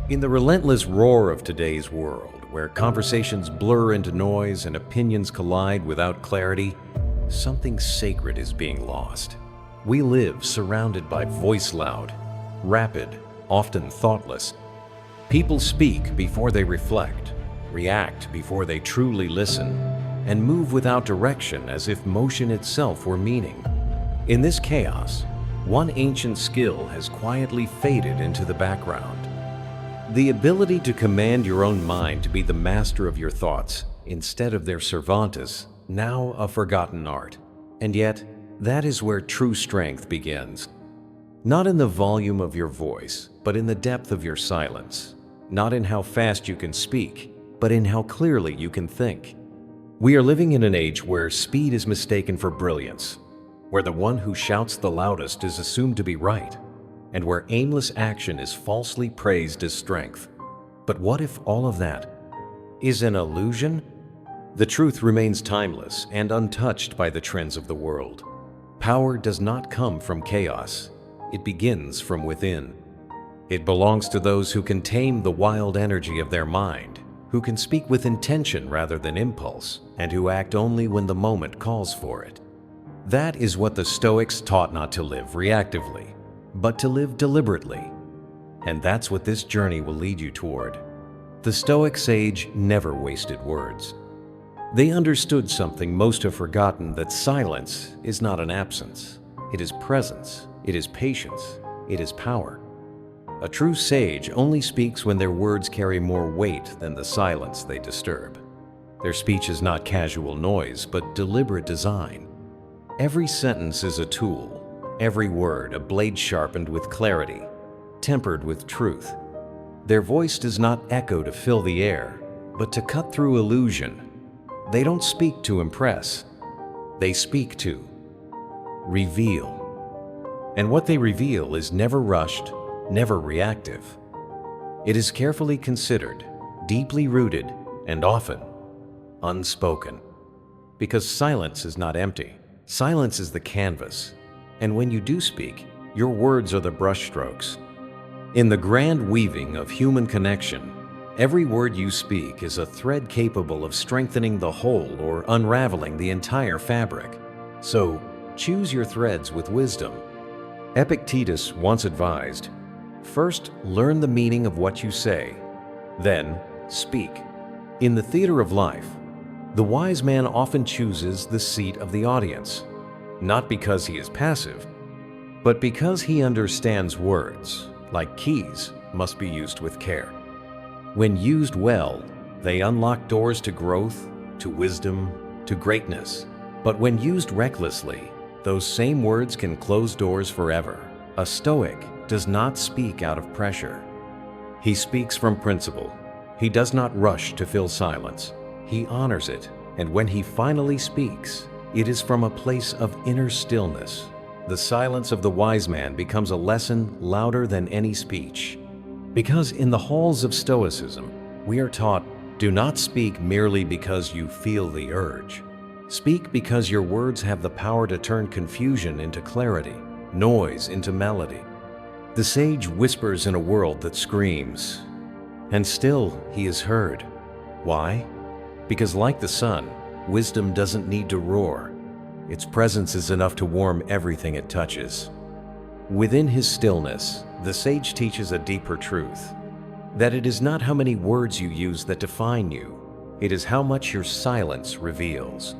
In the relentless roar of today's world, where conversations blur into noise and opinions collide without clarity, something sacred is being lost. We live surrounded by voice-loud, rapid, often thoughtless. People speak before they reflect, react before they truly listen, and move without direction as if motion itself were meaning. In this chaos, one ancient skill has quietly faded into the background. The ability to command your own mind to be the master of your thoughts instead of their servantes, now a forgotten art. And yet, that is where true strength begins. Not in the volume of your voice, but in the depth of your silence. Not in how fast you can speak, but in how clearly you can think. We are living in an age where speed is mistaken for brilliance, where the one who shouts the loudest is assumed to be right, and where aimless action is falsely praised as strength. But what if all of that is an illusion? The truth remains timeless and untouched by the trends of the world. Power does not come from chaos. It begins from within. It belongs to those who can tame the wild energy of their mind, who can speak with intention rather than impulse, and who act only when the moment calls for it. That is what the Stoics taught: not to live reactively, but to live deliberately. And that's what this journey will lead you toward. The Stoic sage never wasted words. They understood something most have forgotten: that silence is not an absence. It is presence, it is patience, it is power. A true sage only speaks when their words carry more weight than the silence they disturb. Their speech is not casual noise, but deliberate design. Every sentence is a tool. Every word a blade sharpened with clarity, tempered with truth. Their voice does not echo to fill the air, but to cut through illusion. They don't speak to impress. They speak to reveal. And what they reveal is never rushed, never reactive. It is carefully considered, deeply rooted, and often unspoken. Because silence is not empty. Silence is the canvas. And when you do speak, your words are the brushstrokes. In the grand weaving of human connection, every word you speak is a thread capable of strengthening the whole or unraveling the entire fabric. So, choose your threads with wisdom. Epictetus once advised, first learn the meaning of what you say, then speak. In the theater of life, the wise man often chooses the seat of the audience, not because he is passive, but because he understands words, like keys, must be used with care. When used well, they unlock doors to growth, to wisdom, to greatness. But when used recklessly, those same words can close doors forever. A Stoic does not speak out of pressure. He speaks from principle. He does not rush to fill silence. He honors it, and when he finally speaks, it is from a place of inner stillness. The silence of the wise man becomes a lesson louder than any speech. Because in the halls of Stoicism, we are taught, do not speak merely because you feel the urge. Speak because your words have the power to turn confusion into clarity, noise into melody. The sage whispers in a world that screams, and still he is heard. Why? Because like the sun, wisdom doesn't need to roar. Its presence is enough to warm everything it touches. Within his stillness, the sage teaches a deeper truth, that it is not how many words you use that define you, it is how much your silence reveals.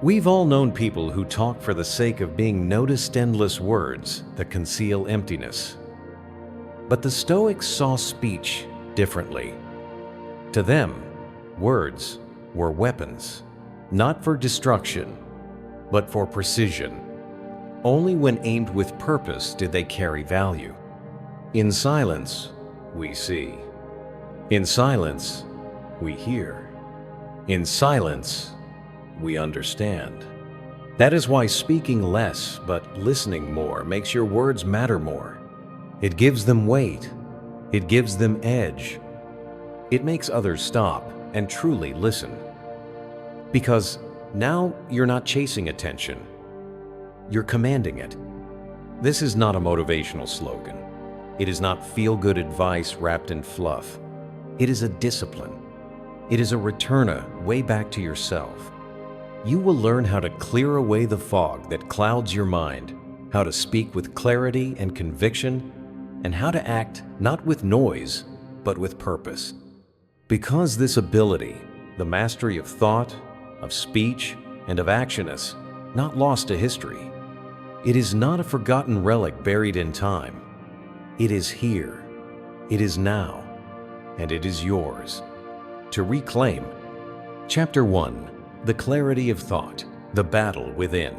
We've all known people who talk for the sake of being noticed, endless words that conceal emptiness. But the Stoics saw speech differently. To them, words were weapons, not for destruction, but for precision. Only when aimed with purpose did they carry value. In silence, we see. In silence, we hear. In silence, we understand. That is why speaking less but listening more makes your words matter more. It gives them weight. It gives them edge. It makes others stop and truly listen. Because now you're not chasing attention. You're commanding it. This is not a motivational slogan. It is not feel-good advice wrapped in fluff. It is a discipline. It is a returner way back to yourself. You will learn how to clear away the fog that clouds your mind, how to speak with clarity and conviction, and how to act not with noise, but with purpose. Because this ability, the mastery of thought, of speech, and of action is not lost to history. It is not a forgotten relic buried in time. It is here, it is now, and it is yours to reclaim. Chapter 1. The clarity of thought, the battle within.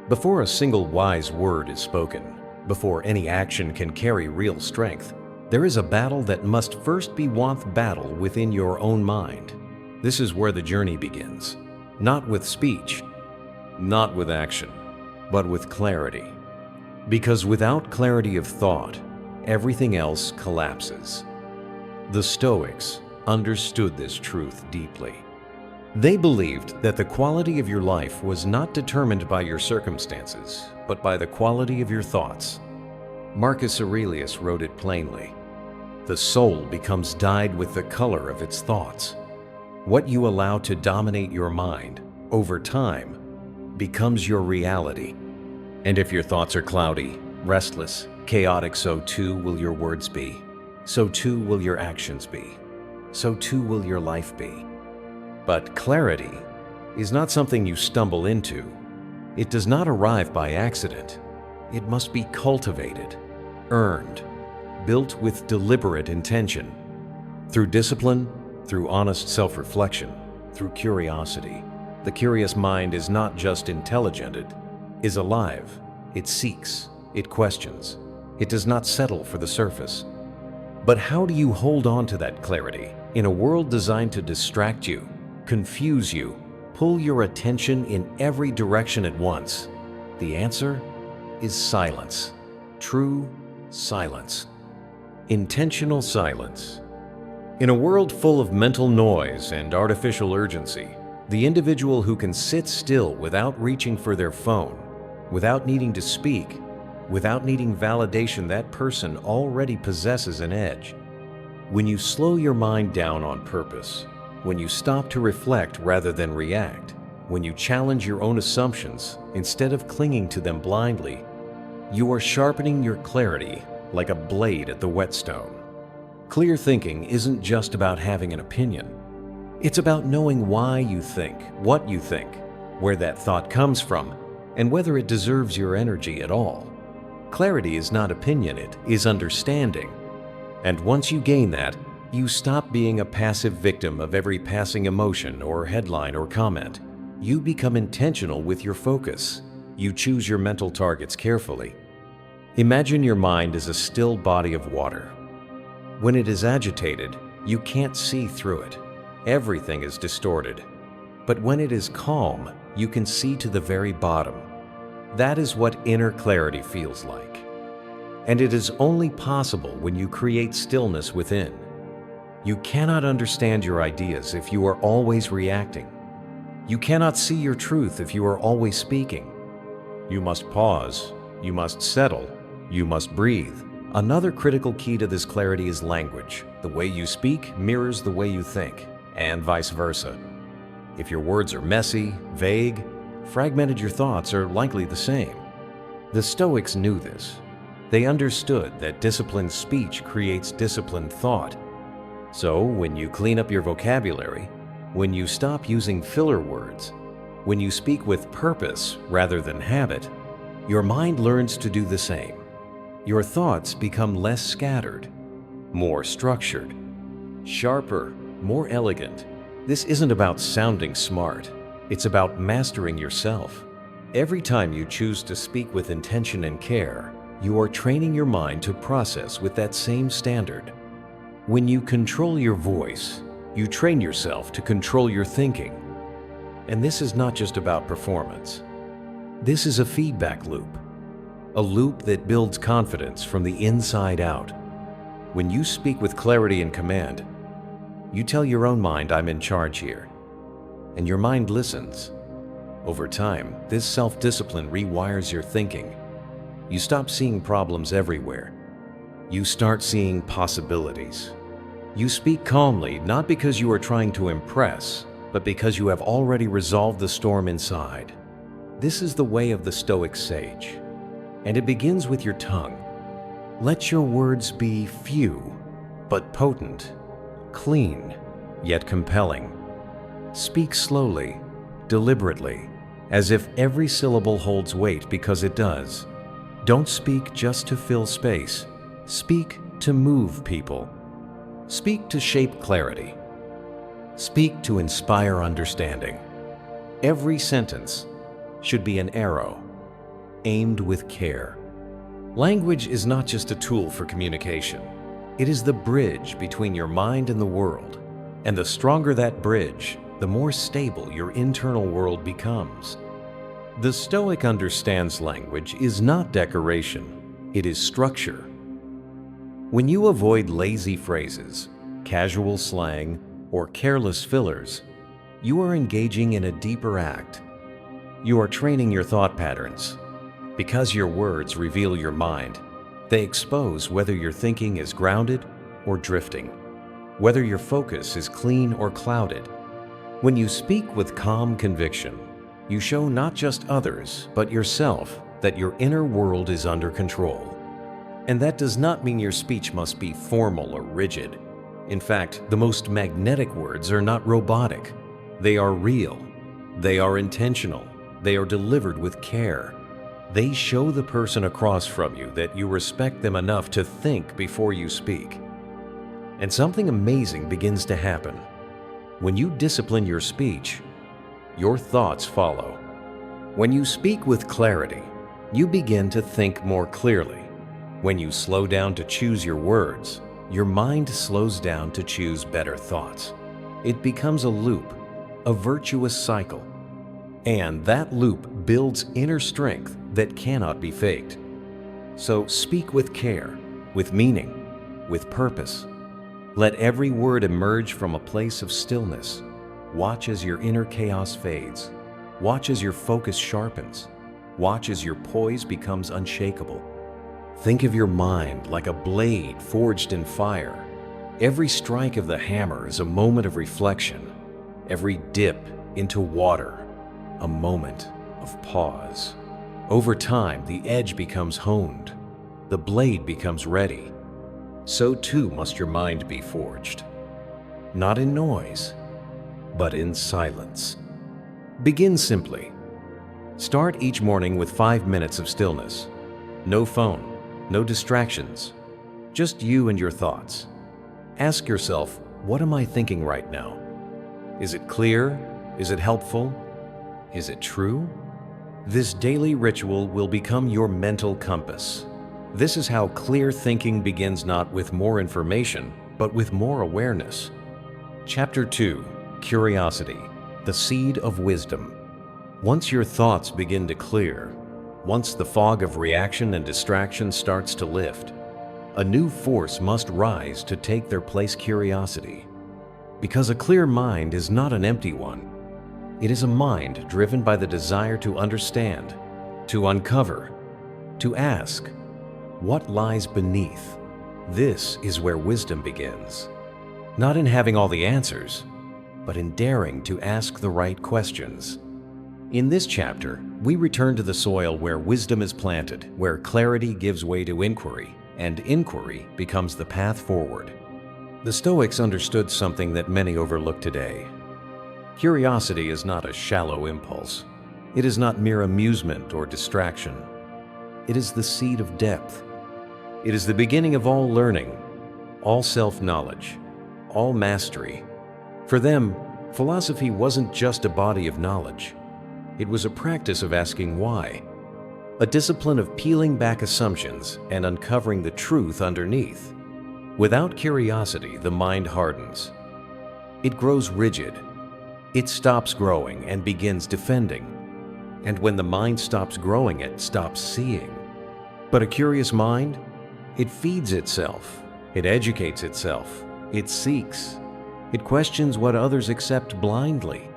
Before a single wise word is spoken, before any action can carry real strength, there is a battle that must first be won battle within your own mind. This is where the journey begins, not with speech, not with action, but with clarity. Because without clarity of thought, everything else collapses. The Stoics understood this truth deeply. They believed that the quality of your life was not determined by your circumstances, but by the quality of your thoughts. Marcus Aurelius wrote it plainly. The soul becomes dyed with the color of its thoughts. What you allow to dominate your mind over time becomes your reality. And if your thoughts are cloudy, restless, chaotic, so too will your words be. So too will your actions be. So too will your life be. But clarity is not something you stumble into. It does not arrive by accident. It must be cultivated, earned, built with deliberate intention. Through discipline, through honest self-reflection, through curiosity. The curious mind is not just intelligent, it is alive. It seeks, it questions. It does not settle for the surface. But how do you hold on to that clarity in a world designed to distract you, confuse you, pull your attention in every direction at once? The answer is silence. True silence. Intentional silence. In a world full of mental noise and artificial urgency, the individual who can sit still without reaching for their phone, without needing to speak, without needing validation, that person already possesses an edge. When you slow your mind down on purpose, when you stop to reflect rather than react, when you challenge your own assumptions instead of clinging to them blindly, you are sharpening your clarity like a blade at the whetstone. Clear thinking isn't just about having an opinion. It's about knowing why you think, what you think, where that thought comes from, and whether it deserves your energy at all. Clarity is not opinion, it is understanding. And once you gain that, you stop being a passive victim of every passing emotion or headline or comment. You become intentional with your focus. You choose your mental targets carefully. Imagine your mind as a still body of water. When it is agitated, you can't see through it. Everything is distorted. But when it is calm, you can see to the very bottom. That is what inner clarity feels like. And it is only possible when you create stillness within. You cannot understand your ideas if you are always reacting. You cannot see your truth if you are always speaking. You must pause, you must settle, you must breathe. Another critical key to this clarity is language. The way you speak mirrors the way you think, and vice versa. If your words are messy, vague, fragmented, your thoughts are likely the same. The Stoics knew this. They understood that disciplined speech creates disciplined thought. So when you clean up your vocabulary, when you stop using filler words, when you speak with purpose rather than habit, your mind learns to do the same. Your thoughts become less scattered, more structured, sharper, more elegant. This isn't about sounding smart. It's about mastering yourself. Every time you choose to speak with intention and care, you are training your mind to process with that same standard. When you control your voice, you train yourself to control your thinking. And this is not just about performance. This is a feedback loop. A loop that builds confidence from the inside out. When you speak with clarity and command, you tell your own mind, I'm in charge here. And your mind listens. Over time, this self-discipline rewires your thinking. You stop seeing problems everywhere. You start seeing possibilities. You speak calmly, not because you are trying to impress, but because you have already resolved the storm inside. This is the way of the Stoic sage, and it begins with your tongue. Let your words be few, but potent, clean, yet compelling. Speak slowly, deliberately, as if every syllable holds weight because it does. Don't speak just to fill space. Speak to move people. Speak to shape clarity. Speak to inspire understanding. Every sentence should be an arrow, aimed with care. Language is not just a tool for communication. It is the bridge between your mind and the world. And the stronger that bridge, the more stable your internal world becomes. The Stoic understands language is not decoration, it is structure. When you avoid lazy phrases, casual slang, or careless fillers, you are engaging in a deeper act. You are training your thought patterns. Because your words reveal your mind, they expose whether your thinking is grounded or drifting, whether your focus is clean or clouded. When you speak with calm conviction, you show not just others, but yourself that your inner world is under control. And that does not mean your speech must be formal or rigid. In fact, the most magnetic words are not robotic. They are real. They are intentional. They are delivered with care. They show the person across from you that you respect them enough to think before you speak. And something amazing begins to happen. When you discipline your speech, your thoughts follow. When you speak with clarity, you begin to think more clearly. When you slow down to choose your words, your mind slows down to choose better thoughts. It becomes a loop, a virtuous cycle. And that loop builds inner strength that cannot be faked. So speak with care, with meaning, with purpose. Let every word emerge from a place of stillness. Watch as your inner chaos fades. Watch as your focus sharpens. Watch as your poise becomes unshakable. Think of your mind like a blade forged in fire. Every strike of the hammer is a moment of reflection. Every dip into water, a moment of pause. Over time, the edge becomes honed. The blade becomes ready. So too must your mind be forged. Not in noise, but in silence. Begin simply. Start each morning with 5 minutes of stillness. No phone. No distractions, just you and your thoughts. Ask yourself, what am I thinking right now? Is it clear? Is it helpful? Is it true? This daily ritual will become your mental compass. This is how clear thinking begins, not with more information, but with more awareness. Chapter 2, Curiosity, the Seed of Wisdom. Once your thoughts begin to clear, once the fog of reaction and distraction starts to lift, a new force must rise to take their place: curiosity. Because a clear mind is not an empty one. It is a mind driven by the desire to understand, to uncover, to ask, what lies beneath? This is where wisdom begins. Not in having all the answers, but in daring to ask the right questions. In this chapter, we return to the soil where wisdom is planted, where clarity gives way to inquiry, and inquiry becomes the path forward. The Stoics understood something that many overlook today. Curiosity is not a shallow impulse. It is not mere amusement or distraction. It is the seed of depth. It is the beginning of all learning, all self-knowledge, all mastery. For them, philosophy wasn't just a body of knowledge. It was a practice of asking why, a discipline of peeling back assumptions and uncovering the truth underneath. Without curiosity, the mind hardens. It grows rigid. It stops growing and begins defending. And when the mind stops growing, it stops seeing. But a curious mind, it feeds itself, it educates itself, it seeks, it questions what others accept blindly.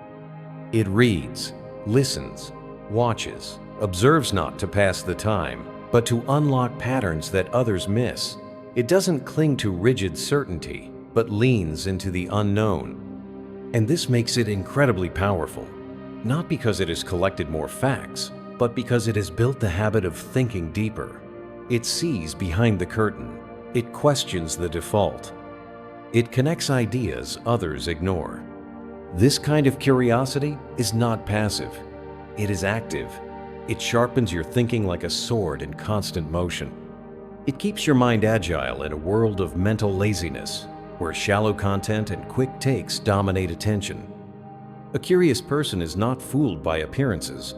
It reads, listens, watches, observes not to pass the time, but to unlock patterns that others miss. It doesn't cling to rigid certainty, but leans into the unknown. And this makes it incredibly powerful, not because it has collected more facts, but because it has built the habit of thinking deeper. It sees behind the curtain. It questions the default. It connects ideas others ignore. This kind of curiosity is not passive. It is active. It sharpens your thinking like a sword in constant motion. It keeps your mind agile in a world of mental laziness, where shallow content and quick takes dominate attention. A curious person is not fooled by appearances.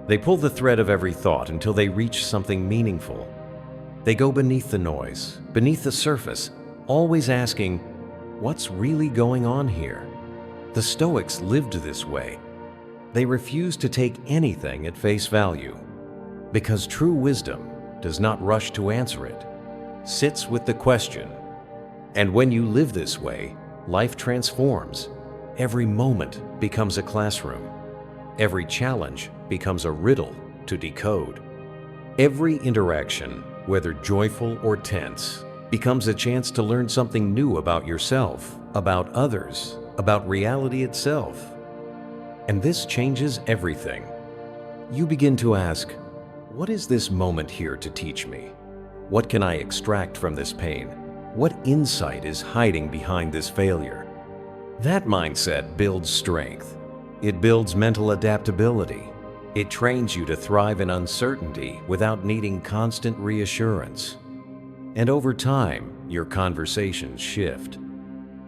They pull the thread of every thought until they reach something meaningful. They go beneath the noise, beneath the surface, always asking, what's really going on here? The Stoics lived this way. They refused to take anything at face value, because true wisdom does not rush to answer it, sits with the question. And when you live this way, life transforms. Every moment becomes a classroom. Every challenge becomes a riddle to decode. Every interaction, whether joyful or tense, becomes a chance to learn something new about yourself, about others, about reality itself. And this changes everything. You begin to ask, what is this moment here to teach me? What can I extract from this pain? What insight is hiding behind this failure? That mindset builds strength. It builds mental adaptability. It trains you to thrive in uncertainty without needing constant reassurance. And over time, your conversations shift.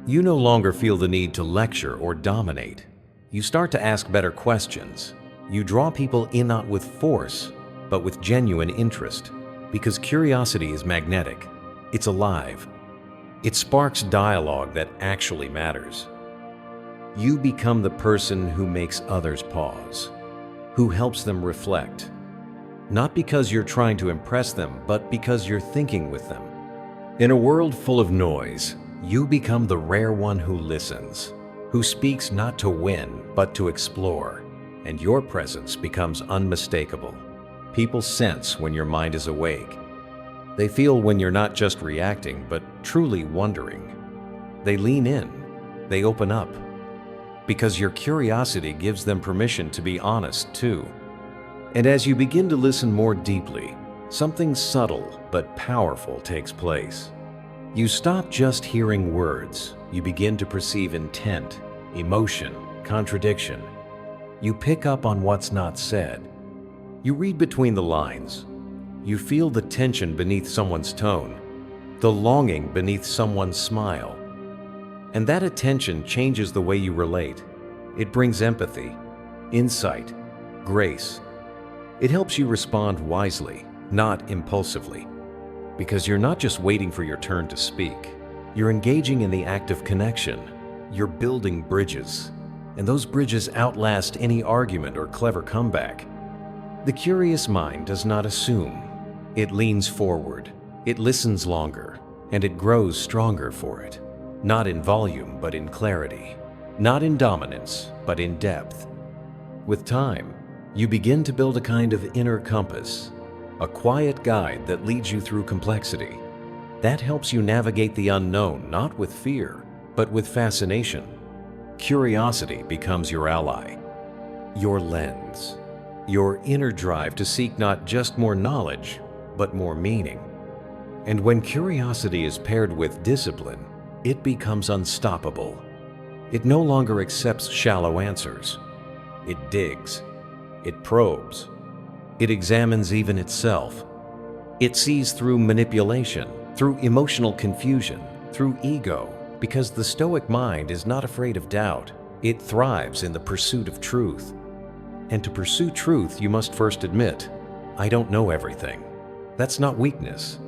You no longer feel the need to lecture or dominate. You start to ask better questions. You draw people in not with force, but with genuine interest, because curiosity is magnetic. It's alive. It sparks dialogue that actually matters. You become the person who makes others pause, who helps them reflect, not because you're trying to impress them, but because you're thinking with them. In a world full of noise, you become the rare one who listens, who speaks not to win, but to explore, and your presence becomes unmistakable. People sense when your mind is awake. They feel when you're not just reacting, but truly wondering. They lean in, they open up, because your curiosity gives them permission to be honest too. And as you begin to listen more deeply, something subtle but powerful takes place. You stop just hearing words. You begin to perceive intent, emotion, contradiction. You pick up on what's not said. You read between the lines. You feel the tension beneath someone's tone, the longing beneath someone's smile. And that attention changes the way you relate. It brings empathy, insight, grace. It helps you respond wisely, not impulsively. Because you're not just waiting for your turn to speak. You're engaging in the act of connection. You're building bridges. And those bridges outlast any argument or clever comeback. The curious mind does not assume. It leans forward. It listens longer. And it grows stronger for it. Not in volume, but in clarity. Not in dominance, but in depth. With time, you begin to build a kind of inner compass, a quiet guide that leads you through complexity. That helps you navigate the unknown, not with fear, but with fascination. Curiosity becomes your ally, your lens, your inner drive to seek not just more knowledge, but more meaning. And when curiosity is paired with discipline, it becomes unstoppable. It no longer accepts shallow answers. It digs. It probes. It examines even itself. It sees through manipulation, through emotional confusion, through ego, because the Stoic mind is not afraid of doubt. It thrives in the pursuit of truth. And to pursue truth, you must first admit, I don't know everything. That's not weakness.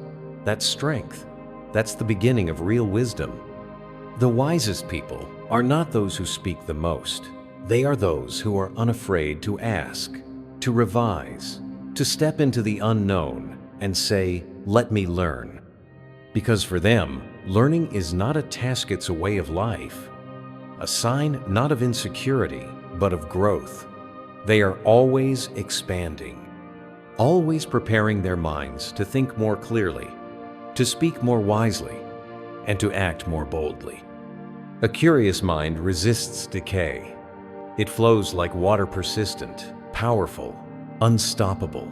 That's strength. That's the beginning of real wisdom. The wisest people are not those who speak the most. They are those who are unafraid to ask, to revise, to step into the unknown and say, let me learn. Because for them, learning is not a task, it's a way of life. A sign not of insecurity, but of growth. They are always expanding, always preparing their minds to think more clearly, to speak more wisely, and to act more boldly. A curious mind resists decay. It flows like water, persistent, powerful, unstoppable.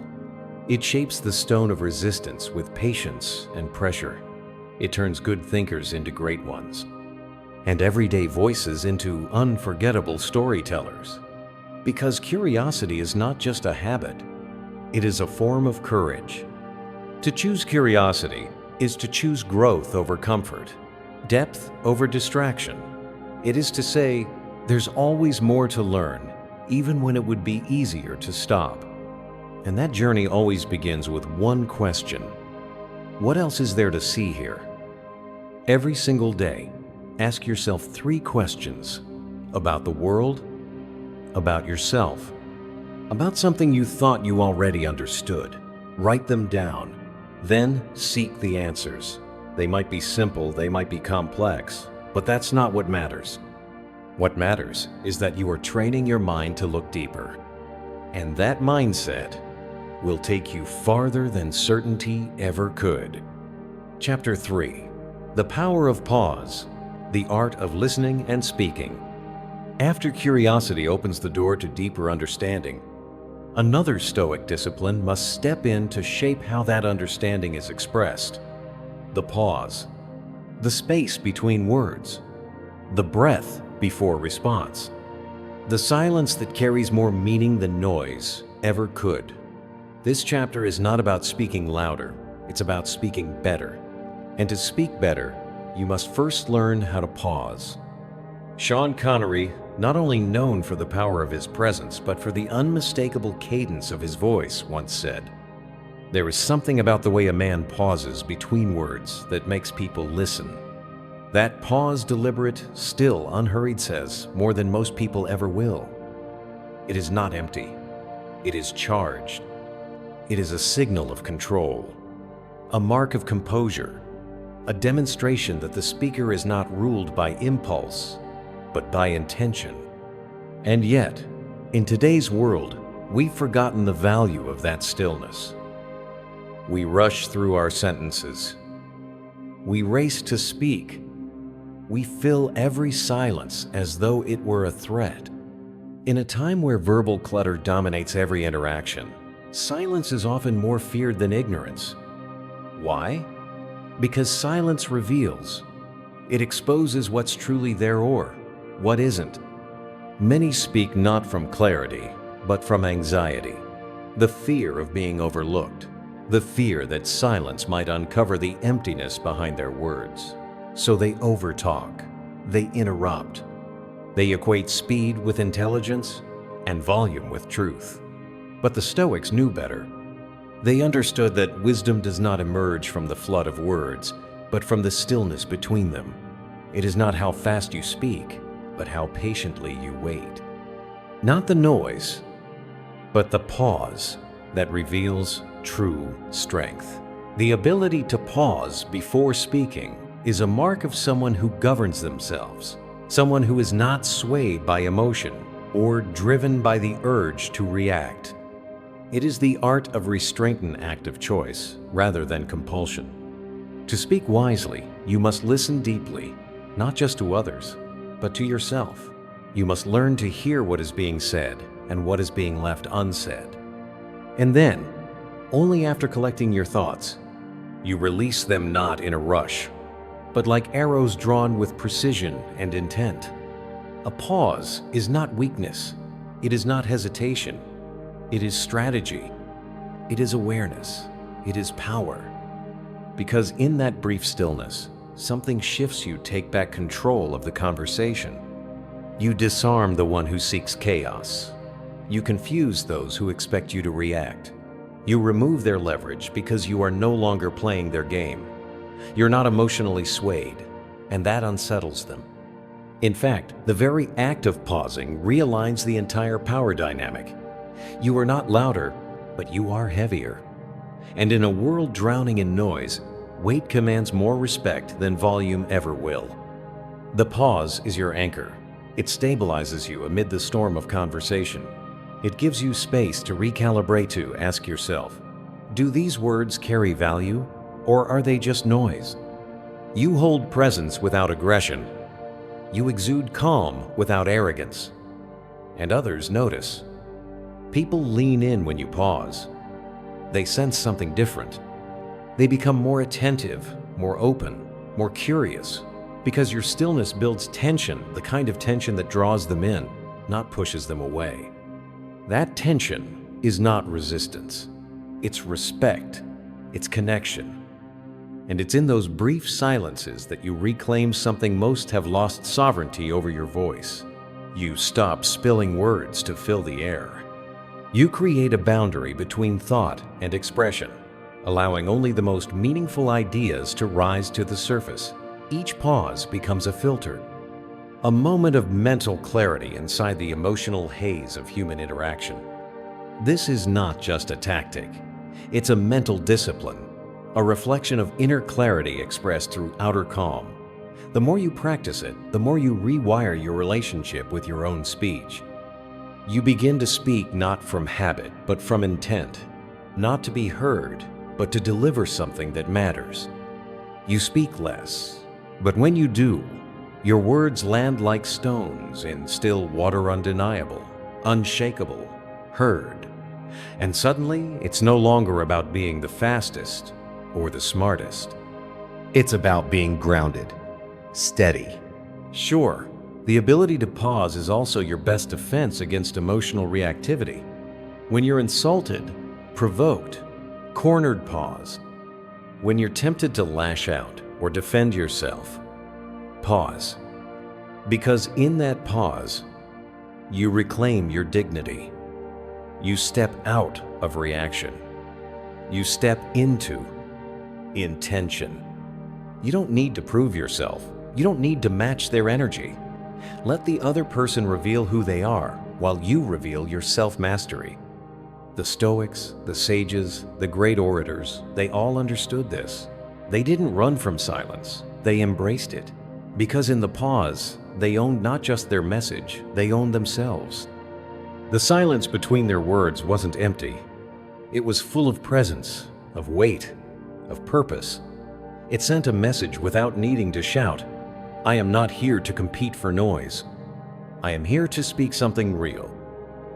It shapes the stone of resistance with patience and pressure. It turns good thinkers into great ones, and everyday voices into unforgettable storytellers. Because curiosity is not just a habit, it is a form of courage. To choose curiosity is to choose growth over comfort, depth over distraction. It is to say, there's always more to learn, even when it would be easier to stop. And that journey always begins with one question: what else is there to see here? Every single day, ask yourself 3 questions about the world, about yourself, about something you thought you already understood. Write them down, then seek the answers. They might be simple, they might be complex, but that's not what matters. What matters is that you are training your mind to look deeper. And that mindset will take you farther than certainty ever could. Chapter 3: The Power of Pause, the Art of Listening and Speaking. After curiosity opens the door to deeper understanding, another Stoic discipline must step in to shape how that understanding is expressed. The pause, the space between words, the breath before response, the silence that carries more meaning than noise ever could. This chapter is not about speaking louder, it's about speaking better. And to speak better, you must first learn how to pause. Sean Connery, not only known for the power of his presence, but for the unmistakable cadence of his voice, once said, "There is something about the way a man pauses between words that makes people listen." That pause, deliberate, still, unhurried, says more than most people ever will. It is not empty. It is charged. It is a signal of control, a mark of composure, a demonstration that the speaker is not ruled by impulse, but by intention. And yet, in today's world, we've forgotten the value of that stillness. We rush through our sentences. We race to speak. We fill every silence as though it were a threat. In a time where verbal clutter dominates every interaction, silence is often more feared than ignorance. Why? Because silence reveals. It exposes what's truly there or what isn't. Many speak not from clarity, but from anxiety, the fear of being overlooked, the fear that silence might uncover the emptiness behind their words. So they overtalk, they interrupt, they equate speed with intelligence and volume with truth. But the Stoics knew better. They understood that wisdom does not emerge from the flood of words, but from the stillness between them. It is not how fast you speak, but how patiently you wait. Not the noise, but the pause that reveals true strength. The ability to pause before speaking is a mark of someone who governs themselves, someone who is not swayed by emotion or driven by the urge to react. It is the art of restraint, an act of choice rather than compulsion. To speak wisely, you must listen deeply, not just to others, but to yourself. You must learn to hear what is being said and what is being left unsaid. And then, only after collecting your thoughts, you release them, not in a rush, but like arrows drawn with precision and intent. A pause is not weakness. It is not hesitation. It is strategy. It is awareness. It is power. Because in that brief stillness, something shifts. You take back control of the conversation. You disarm the one who seeks chaos. You confuse those who expect you to react. You remove their leverage because you are no longer playing their game. You're not emotionally swayed, and that unsettles them. In fact, the very act of pausing realigns the entire power dynamic. You are not louder, but you are heavier. And in a world drowning in noise, weight commands more respect than volume ever will. The pause is your anchor. It stabilizes you amid the storm of conversation. It gives you space to recalibrate, to ask yourself, do these words carry value, or are they just noise? You hold presence without aggression. You exude calm without arrogance. And others notice. People lean in when you pause. They sense something different. They become more attentive, more open, more curious, because your stillness builds tension, the kind of tension that draws them in, not pushes them away. That tension is not resistance. It's respect. It's connection. And it's in those brief silences that you reclaim something most have lost sovereignty over your voice. You stop spilling words to fill the air. You create a boundary between thought and expression, allowing only the most meaningful ideas to rise to the surface. Each pause becomes a filter, a moment of mental clarity inside the emotional haze of human interaction. This is not just a tactic. It's a mental discipline, a reflection of inner clarity expressed through outer calm. The more you practice it, the more you rewire your relationship with your own speech. You begin to speak not from habit, but from intent, not to be heard, but to deliver something that matters. You speak less, but when you do, your words land like stones in still water, undeniable, unshakable, heard. And suddenly, it's no longer about being the fastest or the smartest. It's about being grounded, steady. Sure, the ability to pause is also your best defense against emotional reactivity. When you're insulted, provoked, cornered, pause. When you're tempted to lash out or defend yourself, pause. Because in that pause, you reclaim your dignity. You step out of reaction. You step into intention. You don't need to prove yourself. You don't need to match their energy. Let the other person reveal who they are while you reveal your self-mastery. The Stoics, the sages, the great orators, they all understood this. They didn't run from silence. They embraced it. Because in the pause, they owned not just their message, they owned themselves. The silence between their words wasn't empty. It was full of presence, of weight, of purpose. It sent a message without needing to shout. I am not here to compete for noise. I am here to speak something real.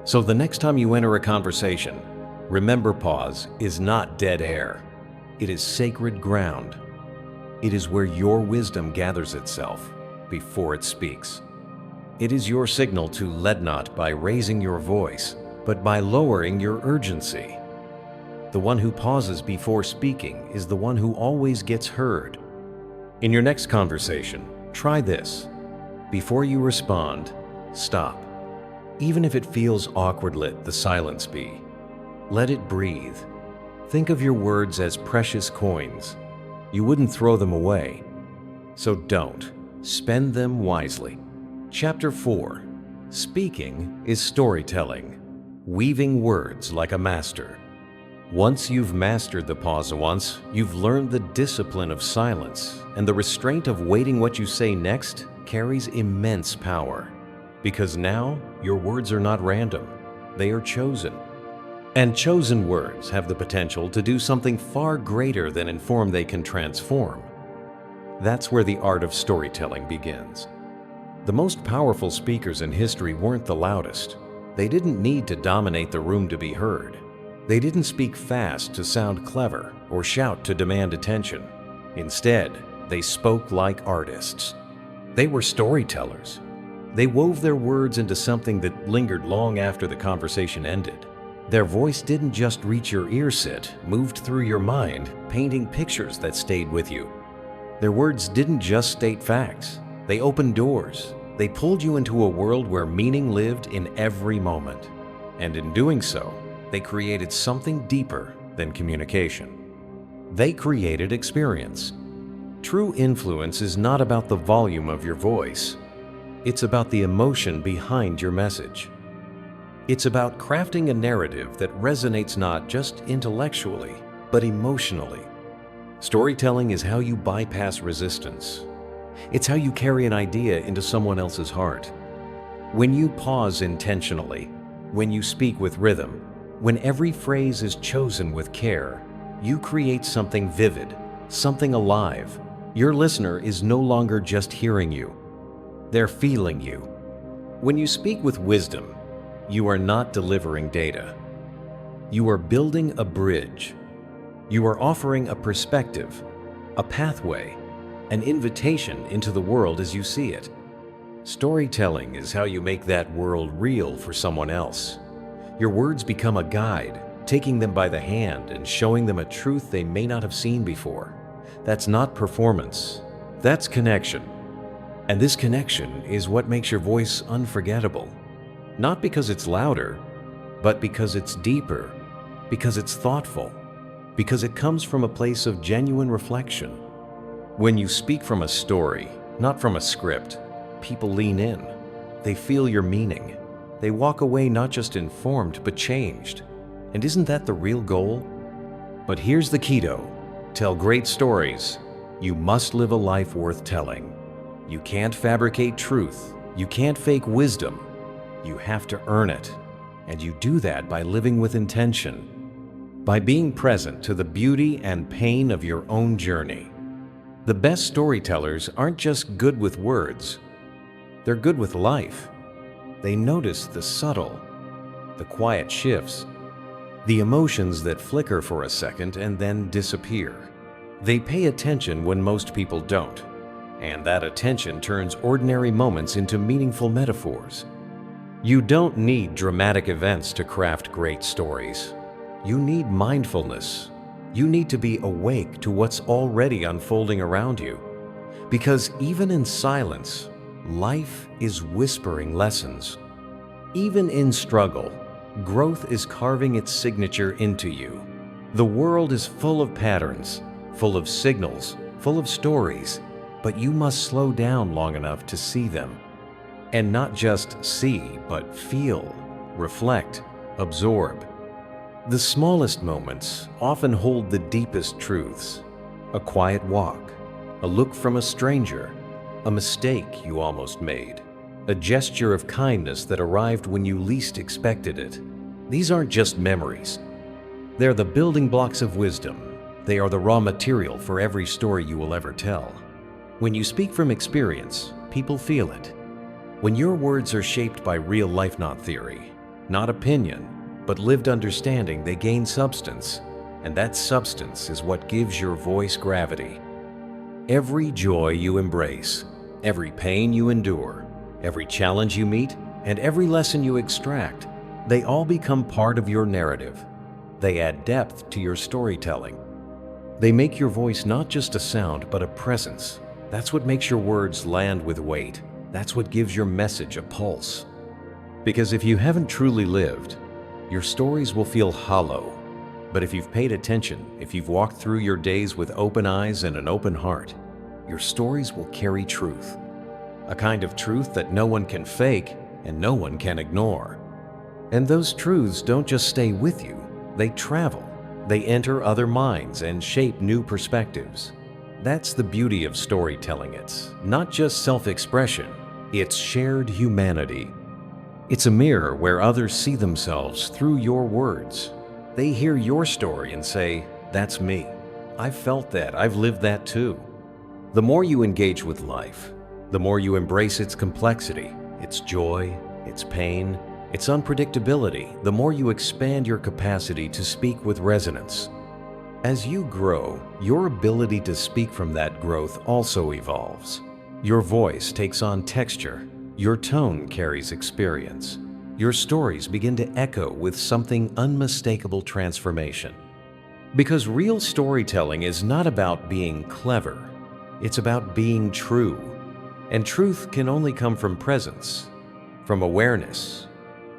So the next time you enter a conversation, remember pause is not dead air. It is sacred ground. It is where your wisdom gathers itself before it speaks. It is your signal to lead not by raising your voice, but by lowering your urgency. The one who pauses before speaking is the one who always gets heard. In your next conversation, try this. Before you respond, stop. Even if it feels awkward, let the silence be. Let it breathe. Think of your words as precious coins. You wouldn't throw them away. So don't. Spend them wisely. Chapter 4. Speaking is storytelling. Weaving words like a master. Once you've mastered the pause once, you've learned the discipline of silence, and the restraint of waiting what you say next carries immense power. Because now, your words are not random. They are chosen. And chosen words have the potential to do something far greater than inform they can transform. That's where the art of storytelling begins. The most powerful speakers in history weren't the loudest. They didn't need to dominate the room to be heard. They didn't speak fast to sound clever or shout to demand attention. Instead, they spoke like artists. They were storytellers. They wove their words into something that lingered long after the conversation ended. Their voice didn't just reach your ears, it moved through your mind, painting pictures that stayed with you. Their words didn't just state facts. They opened doors. They pulled you into a world where meaning lived in every moment. And in doing so, they created something deeper than communication. They created experience. True influence is not about the volume of your voice. It's about the emotion behind your message. It's about crafting a narrative that resonates not just intellectually, but emotionally. Storytelling is how you bypass resistance. It's how you carry an idea into someone else's heart. When you pause intentionally, when you speak with rhythm, when every phrase is chosen with care, you create something vivid, something alive. Your listener is no longer just hearing you. They're feeling you. When you speak with wisdom, you are not delivering data. You are building a bridge. You are offering a perspective, a pathway, an invitation into the world as you see it. Storytelling is how you make that world real for someone else. Your words become a guide, taking them by the hand and showing them a truth they may not have seen before. That's not performance. That's connection. And this connection is what makes your voice unforgettable. Not because it's louder, but because it's deeper, because it's thoughtful, because it comes from a place of genuine reflection. When you speak from a story, not from a script, people lean in. They feel your meaning. They walk away not just informed, but changed. And isn't that the real goal? But here's the key though. Tell great stories. You must live a life worth telling. You can't fabricate truth. You can't fake wisdom. You have to earn it. And you do that by living with intention, by being present to the beauty and pain of your own journey. The best storytellers aren't just good with words. They're good with life. They notice the subtle, the quiet shifts, the emotions that flicker for a second and then disappear. They pay attention when most people don't, and that attention turns ordinary moments into meaningful metaphors. You don't need dramatic events to craft great stories. You need mindfulness. You need to be awake to what's already unfolding around you. Because even in silence, life is whispering lessons. Even in struggle, growth is carving its signature into you. The world is full of patterns, full of signals, full of stories, but you must slow down long enough to see them. And not just see, but feel, reflect, absorb. The smallest moments often hold the deepest truths. A quiet walk, a look from a stranger, a mistake you almost made, a gesture of kindness that arrived when you least expected it. These aren't just memories. They're the building blocks of wisdom. They are the raw material for every story you will ever tell. When you speak from experience, people feel it. When your words are shaped by real life, not theory, not opinion, but lived understanding, they gain substance, and that substance is what gives your voice gravity. Every joy you embrace, every pain you endure, every challenge you meet, and every lesson you extract, they all become part of your narrative. They add depth to your storytelling. They make your voice not just a sound, but a presence. That's what makes your words land with weight. That's what gives your message a pulse. Because if you haven't truly lived, your stories will feel hollow. But if you've paid attention, if you've walked through your days with open eyes and an open heart, your stories will carry truth. A kind of truth that no one can fake and no one can ignore. And those truths don't just stay with you, they travel. They enter other minds and shape new perspectives. That's the beauty of storytelling. It's not just self-expression, it's shared humanity. It's a mirror where others see themselves through your words. They hear your story and say, "That's me. I've felt that. I've lived that too." The more you engage with life, the more you embrace its complexity, its joy, its pain, its unpredictability, the more you expand your capacity to speak with resonance. As you grow, your ability to speak from that growth also evolves. Your voice takes on texture. Your tone carries experience. Your stories begin to echo with something unmistakable transformation. Because real storytelling is not about being clever. It's about being true. And truth can only come from presence, from awareness,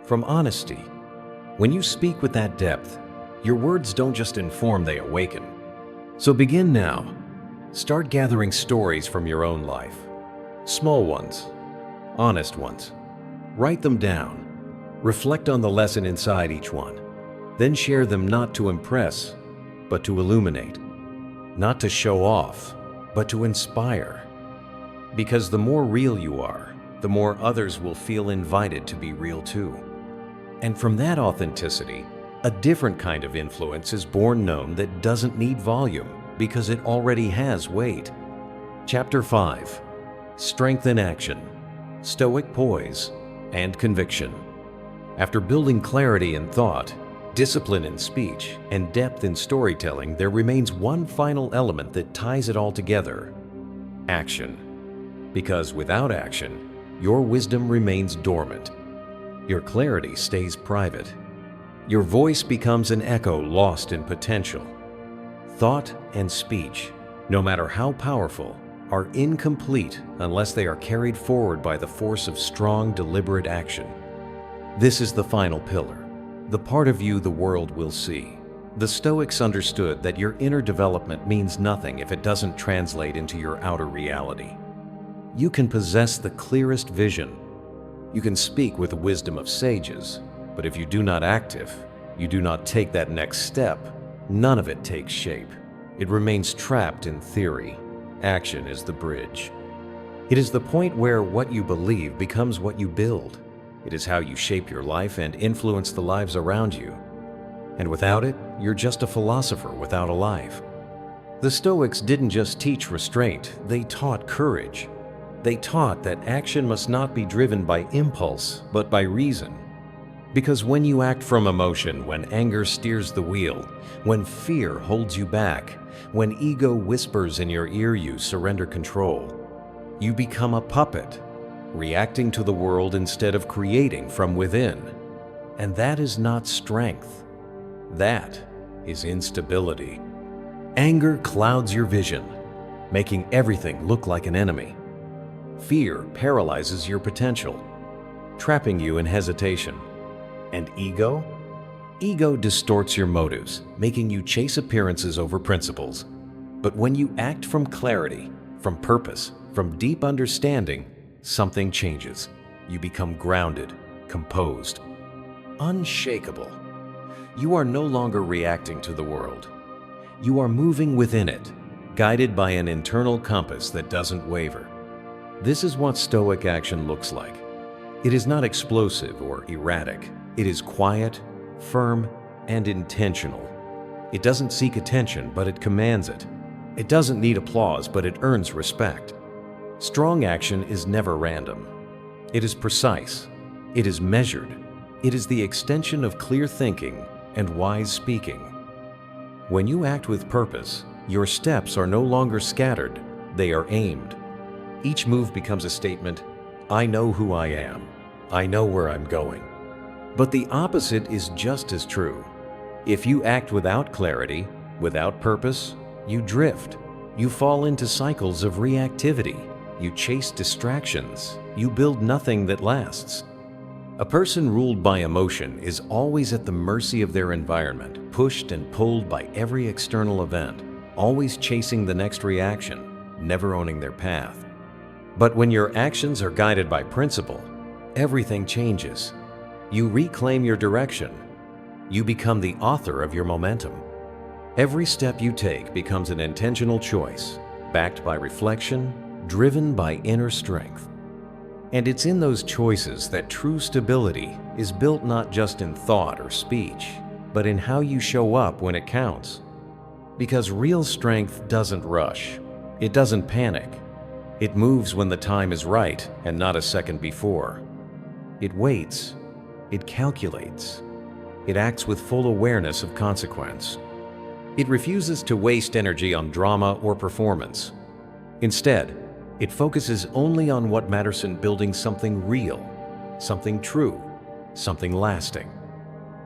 from honesty. When you speak with that depth, your words don't just inform, they awaken. So begin now. Start gathering stories from your own life. Small ones, honest ones. Write them down. Reflect on the lesson inside each one. Then share them not to impress, but to illuminate. Not to show off, but to inspire. Because the more real you are, the more others will feel invited to be real too. And from that authenticity, a different kind of influence is born known that doesn't need volume. because it already has weight. Chapter 5. Strength in Action, Stoic Poise, and Conviction. After building clarity in thought, discipline in speech, and depth in storytelling, there remains one final element that ties it all together: action. Because without action, your wisdom remains dormant. Your clarity stays private. Your voice becomes an echo lost in potential. Thought and speech, no matter how powerful, are incomplete unless they are carried forward by the force of strong, deliberate action. This is the final pillar, the part of you the world will see. The Stoics understood that your inner development means nothing if it doesn't translate into your outer reality. You can possess the clearest vision. You can speak with the wisdom of sages, but if you do not you do not take that next step, none of it takes shape. It remains trapped in theory. Action is the bridge. It is the point where what you believe becomes what you build. It is how you shape your life and influence the lives around you. And without it, you're just a philosopher without a life. The Stoics didn't just teach restraint, they taught courage. They taught that action must not be driven by impulse, but by reason. Because when you act from emotion, when anger steers the wheel, when fear holds you back, when ego whispers in your ear, you surrender control. You become a puppet, reacting to the world instead of creating from within. And that is not strength. That is instability. Anger clouds your vision, making everything look like an enemy. Fear paralyzes your potential, trapping you in hesitation. And ego? Ego distorts your motives, making you chase appearances over principles. But when you act from clarity, from purpose, from deep understanding, something changes. You become grounded, composed, unshakable. You are no longer reacting to the world. You are moving within it, guided by an internal compass that doesn't waver. This is what Stoic action looks like. It is not explosive or erratic. It is quiet, firm, and intentional. It doesn't seek attention, but it commands it. It doesn't need applause, but it earns respect. Strong action is never random. It is precise. It is measured. It is the extension of clear thinking and wise speaking. When you act with purpose, your steps are no longer scattered, they are aimed. Each move becomes a statement: I know who I am. I know where I'm going. But the opposite is just as true. If you act without clarity, without purpose, you drift. You fall into cycles of reactivity. You chase distractions. You build nothing that lasts. A person ruled by emotion is always at the mercy of their environment, pushed and pulled by every external event, always chasing the next reaction, never owning their path. But when your actions are guided by principle, everything changes. You reclaim your direction. You become the author of your momentum. Every step you take becomes an intentional choice, backed by reflection, driven by inner strength. And it's in those choices that true stability is built, not just in thought or speech, but in how you show up when it counts. Because real strength doesn't rush. It doesn't panic. It moves when the time is right and not a second before. It waits. It calculates. It acts with full awareness of consequence. It refuses to waste energy on drama or performance. Instead, it focuses only on what matters in building something real, something true, something lasting.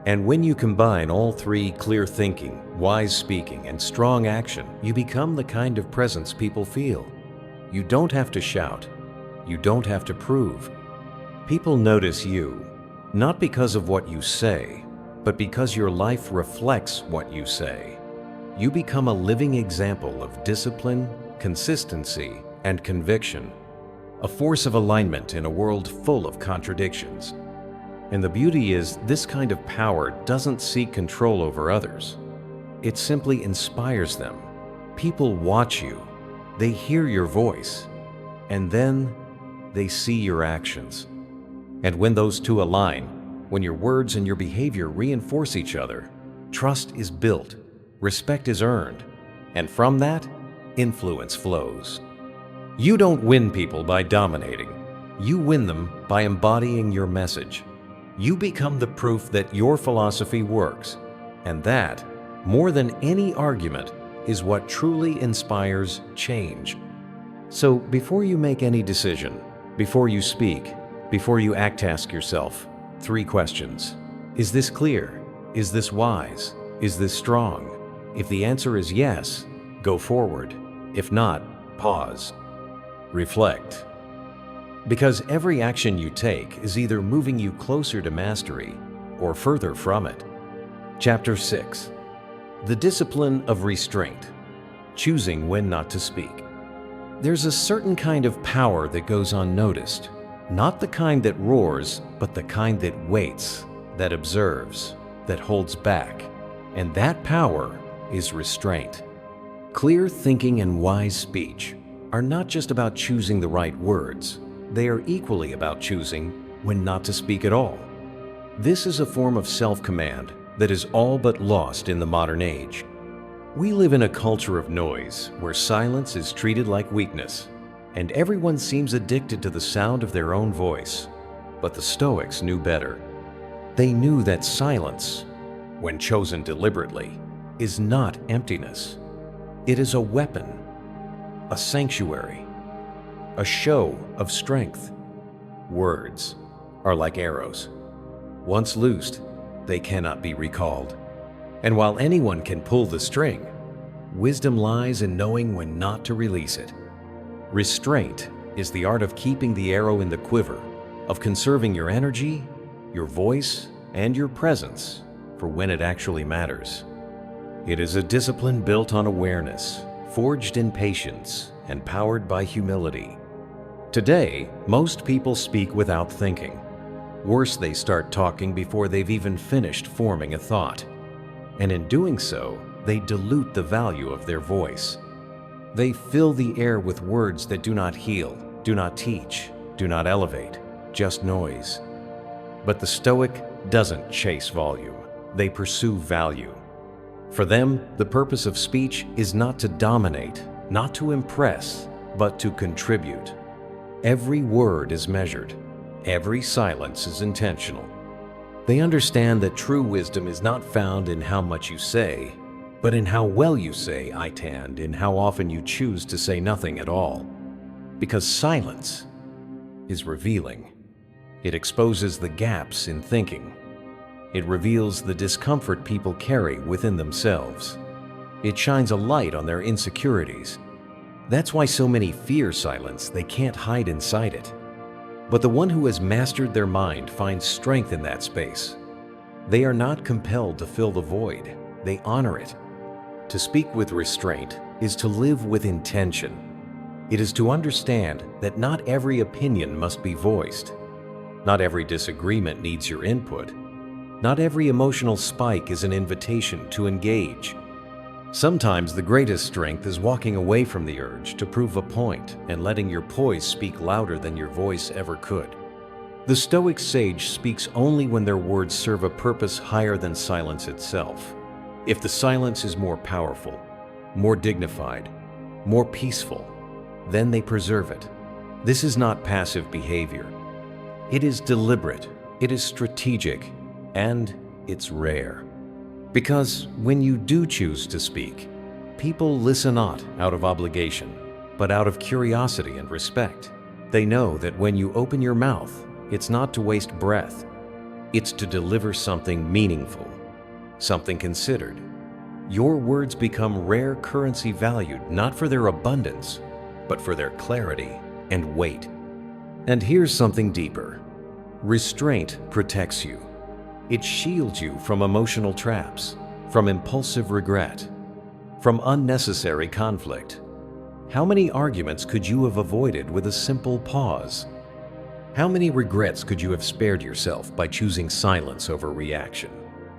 And when you combine all three: clear thinking, wise speaking, and strong action, you become the kind of presence people feel. You don't have to shout. You don't have to prove. People notice you, not because of what you say, but because your life reflects what you say. You become a living example of discipline, consistency, and conviction, a force of alignment in a world full of contradictions. And the beauty is, this kind of power doesn't seek control over others. It simply inspires them. People watch you, they hear your voice, and then they see your actions. And when those two align, when your words and your behavior reinforce each other, trust is built, respect is earned, And from that, influence flows. You don't win people by dominating. You win them by embodying your message. You become the proof that your philosophy works. And that, more than any argument, is what truly inspires change. So before you make any decision, before you speak, before you ask yourself 3 questions. Is this clear? Is this wise? Is this strong? If the answer is yes, go forward. If not, pause. Reflect. Because every action you take is either moving you closer to mastery or further from it. Chapter 6. The discipline of restraint. Choosing when not to speak. There's a certain kind of power that goes unnoticed. Not the kind that roars, but the kind that waits, that observes, that holds back. And that power is restraint. Clear thinking and wise speech are not just about choosing the right words. They are equally about choosing when not to speak at all. This is a form of self-command that is all but lost in the modern age. We live in a culture of noise where silence is treated like weakness, and everyone seems addicted to the sound of their own voice. But the Stoics knew better. They knew that silence, when chosen deliberately, is not emptiness. It is a weapon, a sanctuary, a show of strength. Words are like arrows. Once loosed, they cannot be recalled. And while anyone can pull the string, wisdom lies in knowing when not to release it. Restraint is the art of keeping the arrow in the quiver, of conserving your energy, your voice, and your presence for when it actually matters. It is a discipline built on awareness, forged in patience, and powered by humility. Today, most people speak without thinking. Worse, they start talking before they've even finished forming a thought. And in doing so, they dilute the value of their voice. They fill the air with words that do not heal, do not teach, do not elevate, just noise. But the Stoic doesn't chase volume. They pursue value. For them, the purpose of speech is not to dominate, not to impress, but to contribute. Every word is measured. Every silence is intentional. They understand that true wisdom is not found in how much you say, but in how well you say "I tand," in how often you choose to say nothing at all. Because silence is revealing. It exposes the gaps in thinking. It reveals the discomfort people carry within themselves. It shines a light on their insecurities. That's why so many fear silence. They can't hide inside it. But the one who has mastered their mind finds strength in that space. They are not compelled to fill the void. They honor it. To speak with restraint is to live with intention. It is to understand that not every opinion must be voiced. Not every disagreement needs your input. Not every emotional spike is an invitation to engage. Sometimes the greatest strength is walking away from the urge to prove a point and letting your poise speak louder than your voice ever could. The Stoic sage speaks only when their words serve a purpose higher than silence itself. If the silence is more powerful, more dignified, more peaceful, then they preserve it. This is not passive behavior. It is deliberate, it is strategic, and it's rare. Because when you do choose to speak, people listen not out of obligation, but out of curiosity and respect. They know that when you open your mouth, it's not to waste breath. It's to deliver something meaningful, something considered. Your words become rare currency valued not for their abundance, but for their clarity and weight. And here's something deeper. Restraint protects you. It shields you from emotional traps, from impulsive regret, from unnecessary conflict. How many arguments could you have avoided with a simple pause? How many regrets could you have spared yourself by choosing silence over reaction?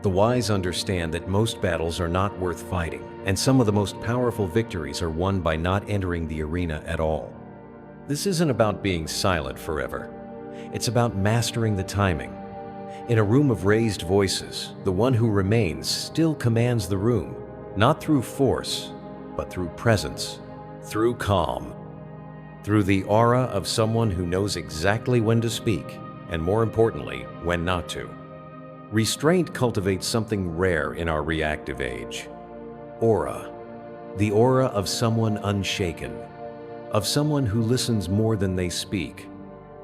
The wise understand that most battles are not worth fighting, and some of the most powerful victories are won by not entering the arena at all. This isn't about being silent forever. It's about mastering the timing. In a room of raised voices, the one who remains still commands the room, not through force, but through presence, through calm, through the aura of someone who knows exactly when to speak, and more importantly, when not to. Restraint cultivates something rare in our reactive age. Aura. The aura of someone unshaken, of someone who listens more than they speak,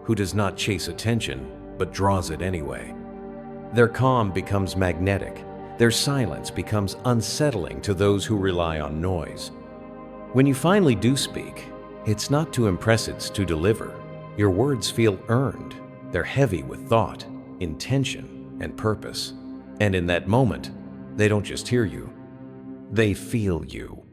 who does not chase attention, but draws it anyway. Their calm becomes magnetic. Their silence becomes unsettling to those who rely on noise. When you finally do speak, it's not to impress, it's to deliver. Your words feel earned. They're heavy with thought, intention, and purpose. And in that moment, they don't just hear you, they feel you.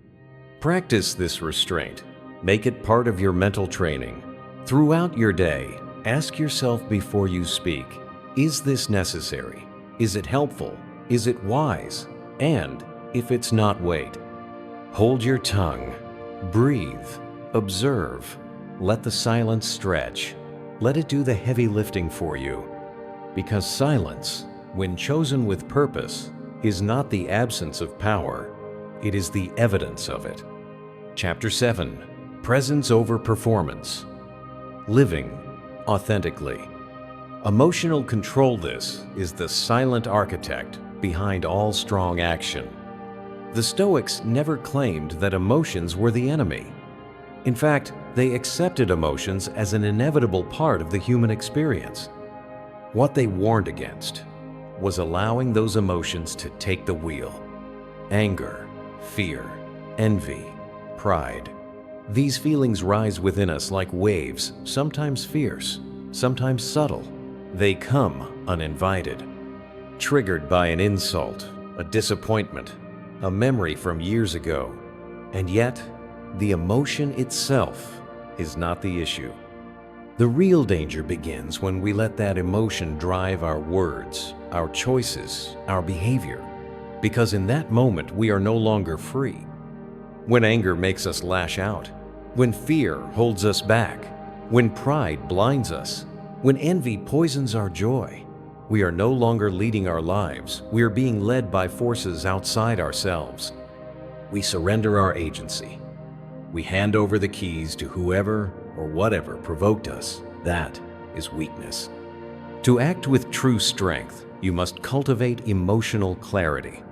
Practice this restraint. Make it part of your mental training. Throughout your day, ask yourself before you speak, is this necessary? Is it helpful? Is it wise? And if it's not, wait. Hold your tongue. Breathe. Observe. Let the silence stretch. Let it do the heavy lifting for you. Because silence, when chosen with purpose, is not the absence of power. It is the evidence of it. Chapter 7. Presence over performance. Living authentically. Emotional control. This is the silent architect behind all strong action. The Stoics never claimed that emotions were the enemy. In fact, they accepted emotions as an inevitable part of the human experience. What they warned against was allowing those emotions to take the wheel. Anger, fear, envy, pride. These feelings rise within us like waves, sometimes fierce, sometimes subtle. They come uninvited, triggered by an insult, a disappointment, a memory from years ago. And yet, the emotion itself is not the issue. The real danger begins when we let that emotion drive our words, our choices, our behavior, because in that moment we are no longer free. When anger makes us lash out, when fear holds us back, when pride blinds us, when envy poisons our joy, we are no longer leading our lives. We are being led by forces outside ourselves. We surrender our agency. We hand over the keys to whoever or whatever provoked us. That is weakness. To act with true strength, you must cultivate emotional clarity.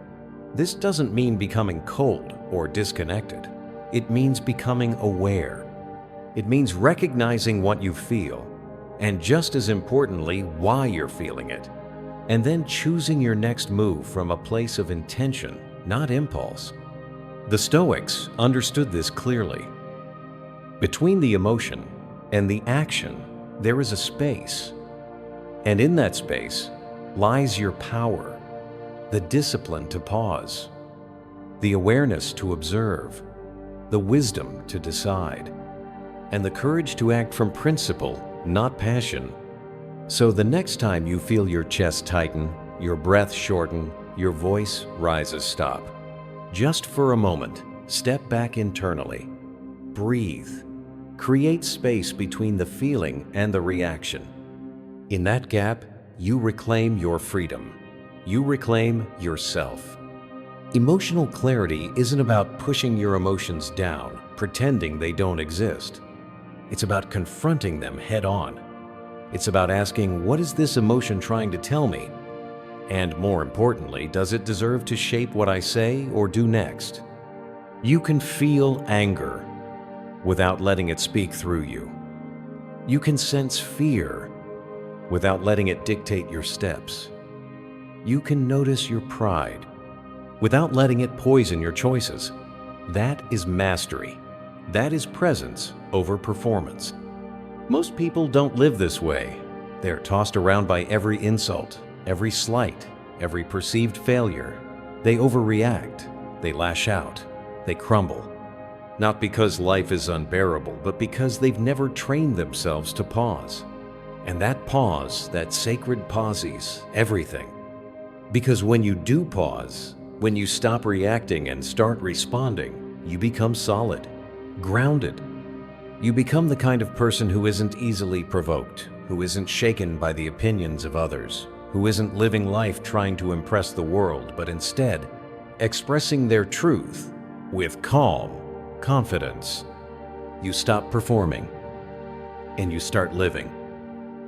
This doesn't mean becoming cold or disconnected. It means becoming aware. It means recognizing what you feel, and just as importantly, why you're feeling it, and then choosing your next move from a place of intention, not impulse. The Stoics understood this clearly. Between the emotion and the action, there is a space. And in that space lies your power, the discipline to pause, the awareness to observe, the wisdom to decide, and the courage to act from principle, not passion. So the next time you feel your chest tighten, your breath shorten, your voice rises, stop. Just for a moment, step back internally. Breathe. Create space between the feeling and the reaction. In that gap, you reclaim your freedom. You reclaim yourself. Emotional clarity isn't about pushing your emotions down, pretending they don't exist. It's about confronting them head on. It's about asking, what is this emotion trying to tell me? And more importantly, does it deserve to shape what I say or do next? You can feel anger without letting it speak through you. You can sense fear without letting it dictate your steps. You can notice your pride without letting it poison your choices. That is mastery. That is presence over performance. Most people don't live this way. They're tossed around by every insult, every slight, every perceived failure. They overreact, they lash out, they crumble. Not because life is unbearable, but because they've never trained themselves to pause. And that pause, that sacred pauses everything. Because when you do pause, when you stop reacting and start responding, you become solid, grounded. You become the kind of person who isn't easily provoked, who isn't shaken by the opinions of others, who isn't living life trying to impress the world, but instead expressing their truth With calm, confidence, you stop performing and you start living.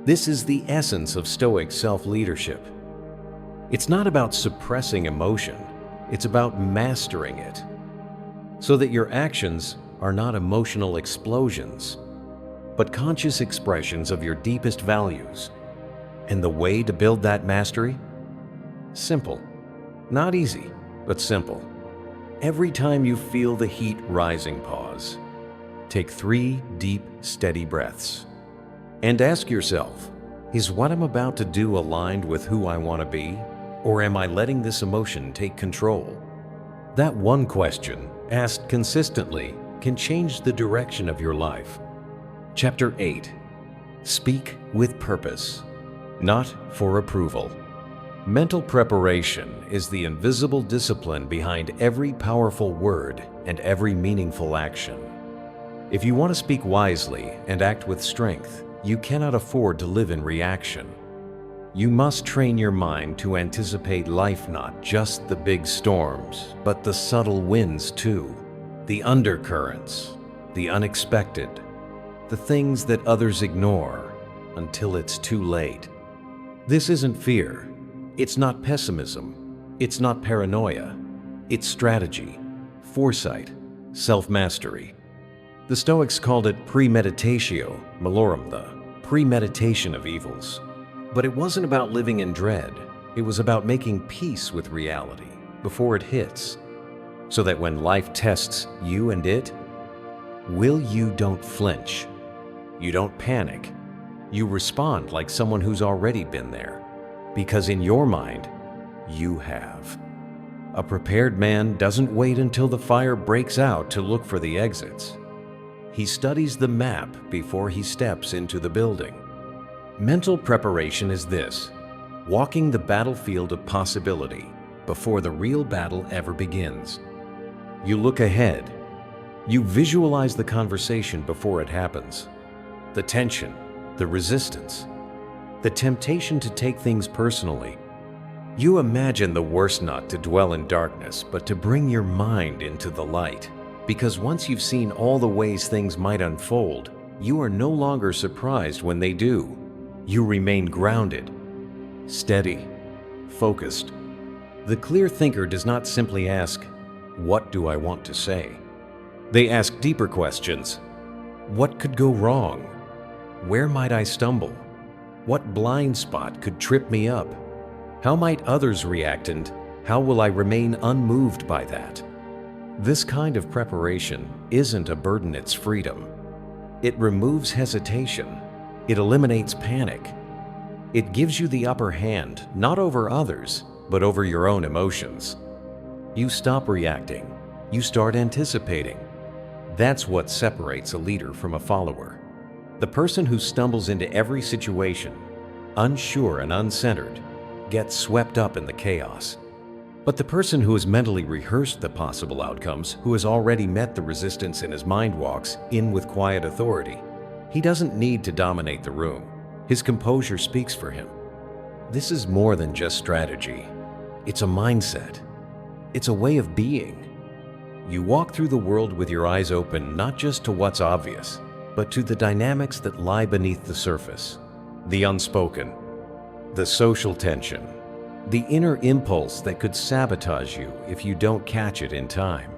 This is the essence of Stoic self-leadership. It's not about suppressing emotion, it's about mastering it, so that your actions are not emotional explosions, but conscious expressions of your deepest values. And the way to build that mastery? Simple. Not easy, but simple. Every time you feel the heat rising, pause. Take 3 deep, steady breaths. And ask yourself, is what I'm about to do aligned with who I want to be? Or am I letting this emotion take control? That one question, asked consistently, can change the direction of your life. Chapter 8. Speak with purpose, not for approval. Mental preparation is the invisible discipline behind every powerful word and every meaningful action. If you want to speak wisely and act with strength, you cannot afford to live in reaction. You must train your mind to anticipate life, not just the big storms, but the subtle winds too, the undercurrents, the unexpected, the things that others ignore until it's too late. This isn't fear. It's not pessimism. It's not paranoia. It's strategy, foresight, self-mastery. The Stoics called it premeditatio malorum, the premeditation of evils. But it wasn't about living in dread. It was about making peace with reality before it hits, so that when life tests you and it, you don't flinch. You don't panic. You respond like someone who's already been there, because in your mind, you have. A prepared man doesn't wait until the fire breaks out to look for the exits. He studies the map before he steps into the building. Mental preparation is this: walking the battlefield of possibility before the real battle ever begins. You look ahead. You visualize the conversation before it happens. The tension, the resistance, the temptation to take things personally. You imagine the worst, not to dwell in darkness, but to bring your mind into the light. Because once you've seen all the ways things might unfold, you are no longer surprised when they do. You remain grounded, steady, focused. The clear thinker does not simply ask, "What do I want to say?" They ask deeper questions. What could go wrong? Where might I stumble? What blind spot could trip me up? How might others react, and how will I remain unmoved by that? This kind of preparation isn't a burden, it's freedom. It removes hesitation. It eliminates panic. It gives you the upper hand, not over others, but over your own emotions. You stop reacting. You start anticipating. That's what separates a leader from a follower. The person who stumbles into every situation, unsure and uncentered, gets swept up in the chaos. But the person who has mentally rehearsed the possible outcomes, who has already met the resistance in his mind, walks in with quiet authority. He doesn't need to dominate the room. His composure speaks for him. This is more than just strategy. It's a mindset. It's a way of being. You walk through the world with your eyes open, not just to what's obvious, but to the dynamics that lie beneath the surface. The unspoken, the social tension, the inner impulse that could sabotage you if you don't catch it in time.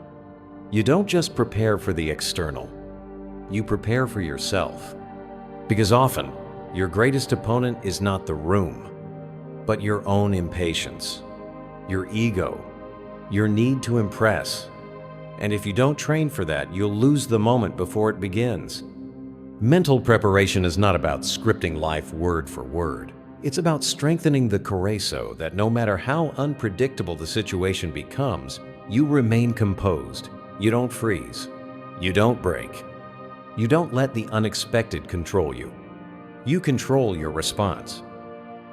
You don't just prepare for the external. You prepare for yourself. Because often, your greatest opponent is not the room, but your own impatience, your ego, your need to impress. And if you don't train for that, you'll lose the moment before it begins. Mental preparation is not about scripting life word for word. It's about strengthening the corazo that no matter how unpredictable the situation becomes, you remain composed. You don't freeze. You don't break. You don't let the unexpected control you. You control your response.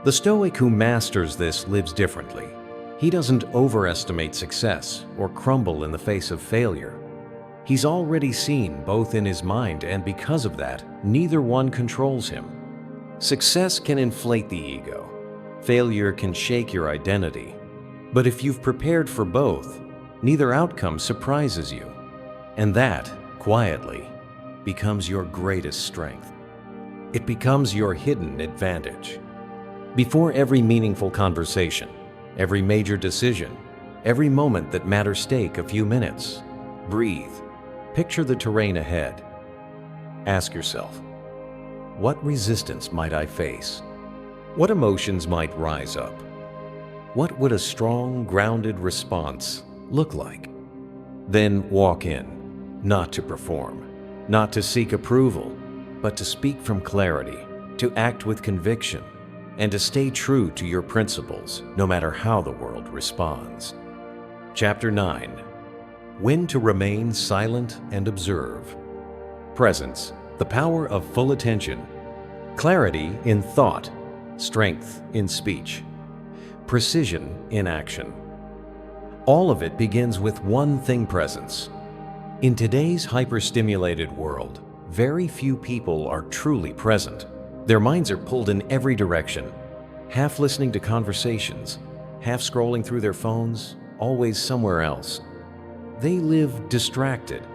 The Stoic who masters this lives differently. He doesn't overestimate success or crumble in the face of failure. He's already seen both in his mind, and because of that, neither one controls him. Success can inflate the ego. Failure can shake your identity. But if you've prepared for both, Neither outcome surprises you. And that, quietly, becomes your greatest strength. It becomes your hidden advantage. Before every meaningful conversation, every major decision, every moment that matters stake a few minutes, breathe. Picture the terrain ahead. Ask yourself, what resistance might I face? What emotions might rise up? What would a strong, grounded response look like? Then walk in, not to perform, not to seek approval, but to speak from clarity, to act with conviction, and to stay true to your principles, no matter how the world responds. Chapter 9. When to remain silent and observe. Presence, the power of full attention. Clarity in thought, strength in speech, precision in action. All of it begins with one thing: presence. In today's hyperstimulated world, very few people are truly present. Their minds are pulled in every direction, half listening to conversations, half scrolling through their phones, always somewhere else. They live distracted,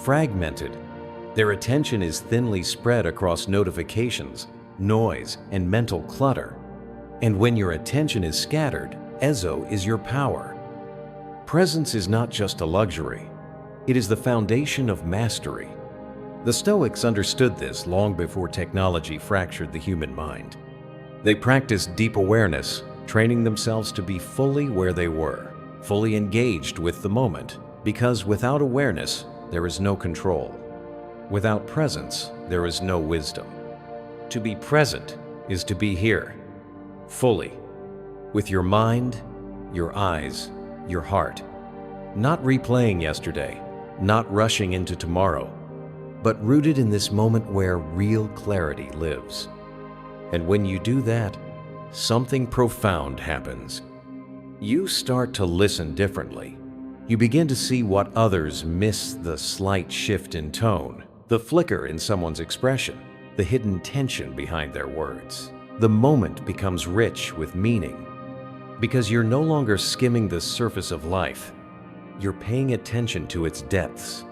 fragmented. Their attention is thinly spread across notifications, noise, and mental clutter. And when your attention is scattered, ezo is your power. Presence is not just a luxury. It is the foundation of mastery. The Stoics understood this long before technology fractured the human mind. They practiced deep awareness, training themselves to be fully where they were, fully engaged with the moment, because without awareness, there is no control. Without presence, there is no wisdom. To be present is to be here, fully, with your mind, your eyes, your heart. Not replaying yesterday, not rushing into tomorrow, but rooted in this moment where real clarity lives. And when you do that, something profound happens. You start to listen differently. You begin to see what others miss: the slight shift in tone, the flicker in someone's expression, the hidden tension behind their words. The moment becomes rich with meaning, because you're no longer skimming the surface of life. You're paying attention to its depths.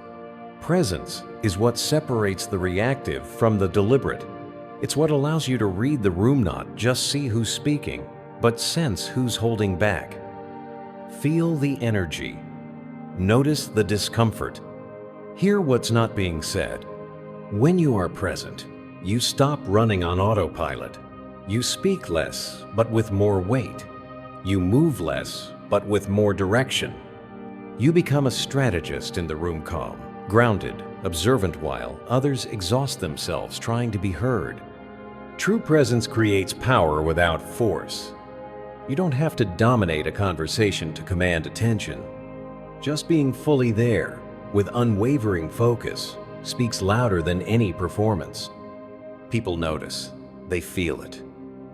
Presence is what separates the reactive from the deliberate. It's what allows you to read the room, not just see who's speaking, but sense who's holding back. Feel the energy. Notice the discomfort. Hear what's not being said. When you are present, you stop running on autopilot. You speak less, but with more weight. You move less, but with more direction. You become a strategist in the room, calm, grounded, observant, while others exhaust themselves trying to be heard. True presence creates power without force. You don't have to dominate a conversation to command attention. Just being fully there, with unwavering focus, speaks louder than any performance. People notice. They feel it.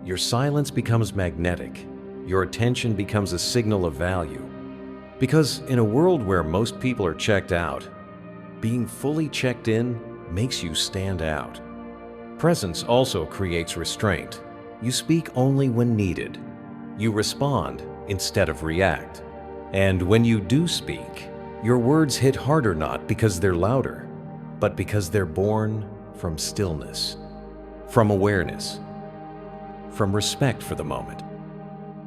Your silence becomes magnetic. Your attention becomes a signal of value. Because in a world where most people are checked out, being fully checked in makes you stand out. Presence also creates restraint. You speak only when needed. You respond instead of react. And when you do speak, your words hit harder, not because they're louder, but because they're born from stillness, from awareness, from respect for the moment.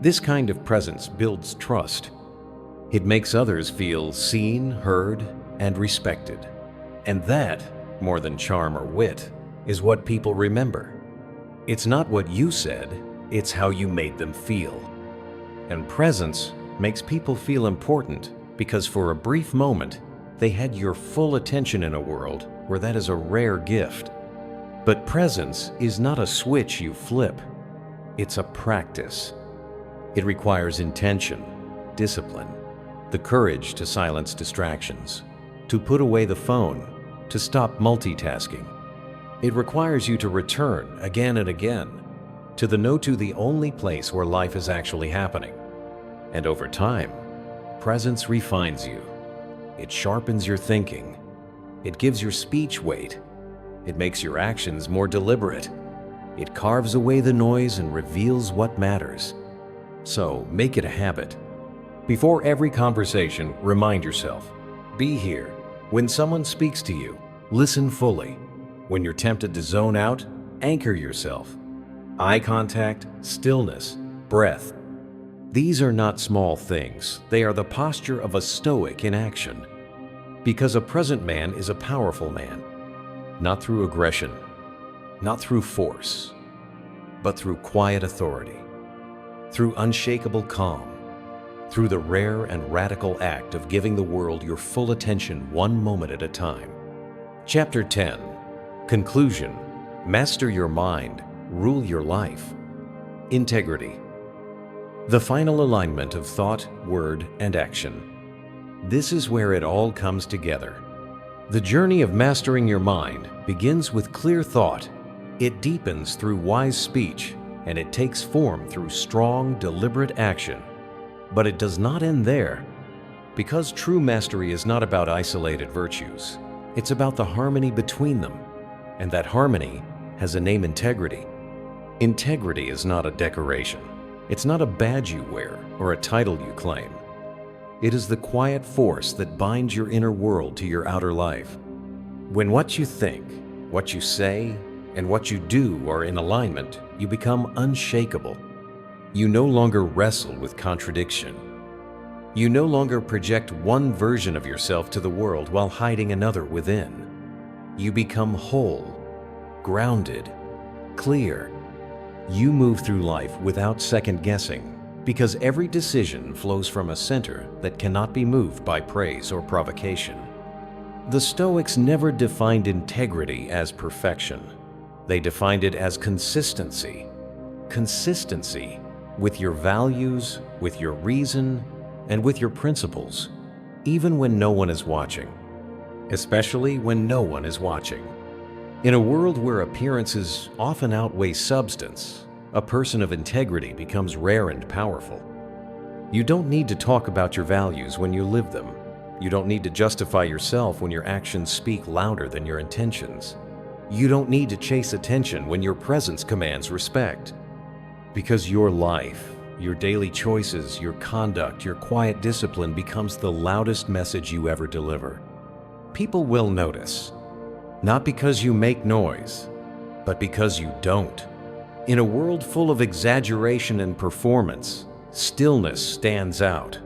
This kind of presence builds trust. It makes others feel seen, heard, and respected. And that, more than charm or wit, is what people remember. It's not what you said, it's how you made them feel. And presence makes people feel important because for a brief moment, they had your full attention in a world where that is a rare gift. But presence is not a switch you flip. It's a practice. It requires intention, discipline, the courage to silence distractions, to put away the phone, to stop multitasking. It requires you to return again and again to the only place where life is actually happening. And over time, presence refines you. It sharpens your thinking. It gives your speech weight. It makes your actions more deliberate. It carves away the noise and reveals what matters. So make it a habit. Before every conversation, remind yourself, be here. When someone speaks to you, listen fully. When you're tempted to zone out, anchor yourself. Eye contact, stillness, breath. These are not small things. They are the posture of a Stoic in action. Because a present man is a powerful man, not through aggression, not through force, but through quiet authority, through unshakable calm, through the rare and radical act of giving the world your full attention one moment at a time. Chapter 10. Conclusion. Master your mind, rule your life. Integrity. The final alignment of thought, word, and action. This is where it all comes together. The journey of mastering your mind begins with clear thought. It deepens through wise speech, and it takes form through strong, deliberate action. But it does not end there. Because true mastery is not about isolated virtues. It's about the harmony between them. And that harmony has a name: integrity. Integrity is not a decoration. It's not a badge you wear or a title you claim. It is the quiet force that binds your inner world to your outer life. When what you think, what you say, and what you do are in alignment, you become unshakable. You no longer wrestle with contradiction. You no longer project one version of yourself to the world while hiding another within. You become whole, grounded, clear. You move through life without second guessing, because every decision flows from a center that cannot be moved by praise or provocation. The Stoics never defined integrity as perfection. They defined it as consistency. Consistency with your values, with your reason, and with your principles, even when no one is watching. Especially when no one is watching. In a world where appearances often outweigh substance, a person of integrity becomes rare and powerful. You don't need to talk about your values when you live them. You don't need to justify yourself when your actions speak louder than your intentions. You don't need to chase attention when your presence commands respect. Because your life, your daily choices, your conduct, your quiet discipline becomes the loudest message you ever deliver. People will notice, not because you make noise, but because you don't. In a world full of exaggeration and performance, stillness stands out.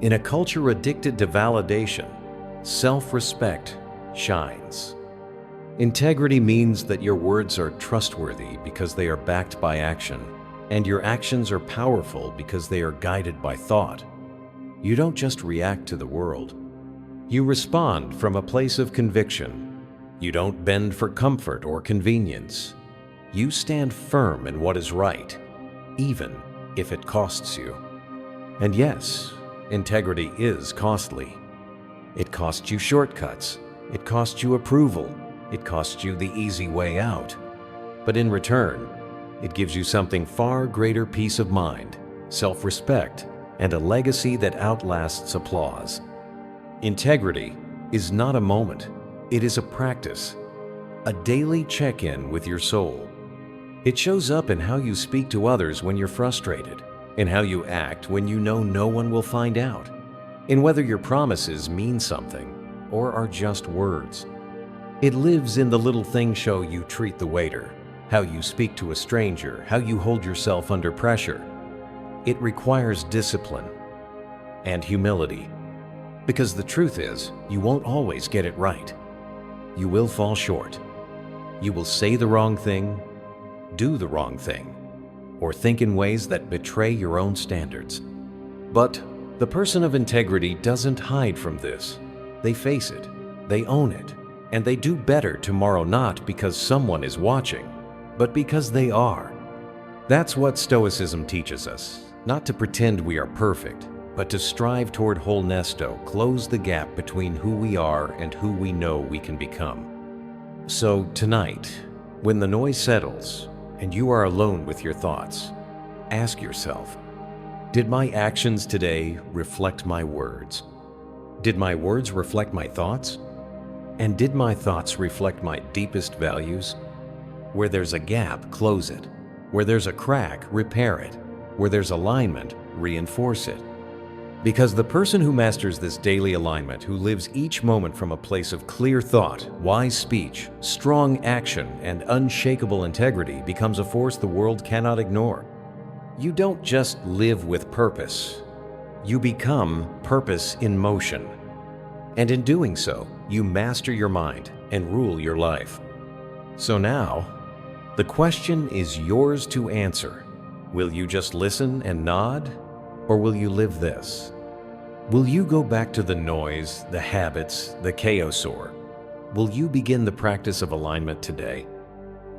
In a culture addicted to validation, self-respect shines. Integrity means that your words are trustworthy because they are backed by action, and your actions are powerful because they are guided by thought. You don't just react to the world. You respond from a place of conviction. You don't bend for comfort or convenience. You stand firm in what is right, even if it costs you. And yes, integrity is costly. It costs you shortcuts. It costs you approval. It costs you the easy way out. But in return, it gives you something far greater: peace of mind, self-respect, and a legacy that outlasts applause. Integrity is not a moment. It is a practice, a daily check-in with your soul. It shows up in how you speak to others when you're frustrated, in how you act when you know no one will find out, in whether your promises mean something or are just words. It lives in the little things: how you treat the waiter, how you speak to a stranger, how you hold yourself under pressure. It requires discipline and humility, because the truth is, you won't always get it right. You will fall short. You will say the wrong thing, do the wrong thing, or think in ways that betray your own standards. But the person of integrity doesn't hide from this. They face it, they own it, and they do better tomorrow, not because someone is watching, but because they are. That's what Stoicism teaches us, not to pretend we are perfect, but to strive toward wholeness, to close the gap between who we are and who we know we can become. So tonight, when the noise settles and you are alone with your thoughts, ask yourself, did my actions today reflect my words? Did my words reflect my thoughts? And did my thoughts reflect my deepest values? Where there's a gap, close it. Where there's a crack, repair it. Where there's alignment, reinforce it. Because the person who masters this daily alignment, who lives each moment from a place of clear thought, wise speech, strong action, and unshakable integrity, becomes a force the world cannot ignore. You don't just live with purpose. You become purpose in motion. And in doing so, you master your mind and rule your life. So now, the question is yours to answer. Will you just listen and nod, or will you live this? Will you go back to the noise, the habits, the chaos, or will you begin the practice of alignment today?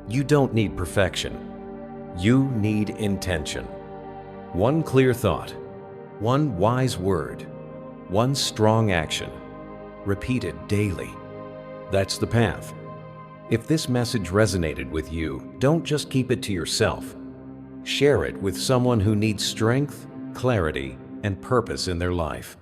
You don't need perfection. You need intention. One clear thought, one wise word, one strong action, repeated daily. That's the path. If this message resonated with you, don't just keep it to yourself. Share it with someone who needs strength, clarity, and purpose in their life.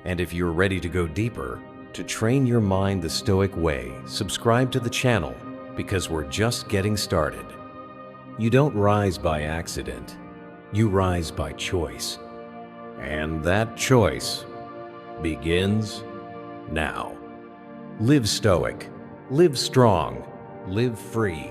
And if you're ready to go deeper, to train your mind the Stoic way, subscribe to the channel, because we're just getting started. You don't rise by accident. You rise by choice. And that choice begins now. Live Stoic, live strong, live free.